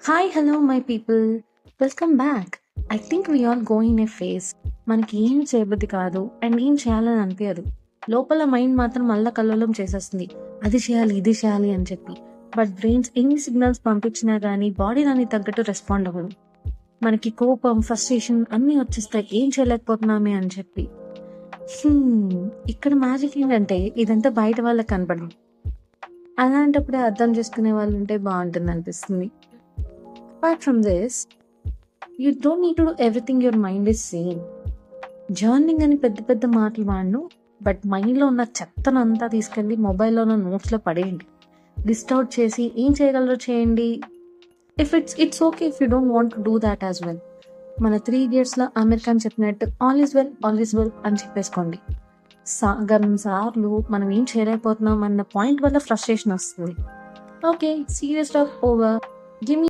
Hi hello my people, welcome back. I think we all going in a phase. మనకి ఏం చేయబుద్ధి కాదు and ఏం చేయాలని అనిపించదు. లోపల మైండ్ మాత్రం మళ్ళా కల్లోలం చేసేస్తుంది, అది చేయాలి ఇది చేయాలి అని చెప్పి. బట్ బ్రెయిన్స్ ఎన్ని సిగ్నల్స్ పంపించినా కానీ బాడీ దానికి తగ్గట్టు రెస్పాండ్ అవ్వదు. మనకి కోపం, ఫ్రస్ట్రేషన్ అన్నీ వచ్చేస్తాయి, ఏం చేయలేకపోతున్నామే అని చెప్పి. ఇక్కడ మ్యాజిక్ ఏంటంటే ఇదంతా బయట వాళ్ళకి కనపడదు. అలాంటప్పుడే అర్థం చేసుకునే వాళ్ళు ఉంటే బాగుంటుంది అనిపిస్తుంది. Apart from this, you don't need to do everything your mind is saying. Journeying అని పెద్ద పెద్ద మాటలు వాడను, బట్ మైండ్లో ఉన్న చెత్తనంతా తీసుకెళ్ళి మొబైల్లో ఉన్న నోట్స్లో పడేయండి. లిస్ట్ అవుట్ చేసి ఏం చేయగలరో చేయండి. If it's okay if you don't want to do that as well. మన 3 Idiotsలో ఆమిర్ ఖాన్ చెప్పినట్టు ఆల్ ఈజ్ వెల్ అని చెప్పేసుకోండి. సగం సార్లు మనం ఏం చేయలేకపోతున్నాం అన్న పాయింట్ వల్ల ఫ్రస్ట్రేషన్ వస్తుంది. Okay, serious talk over. Give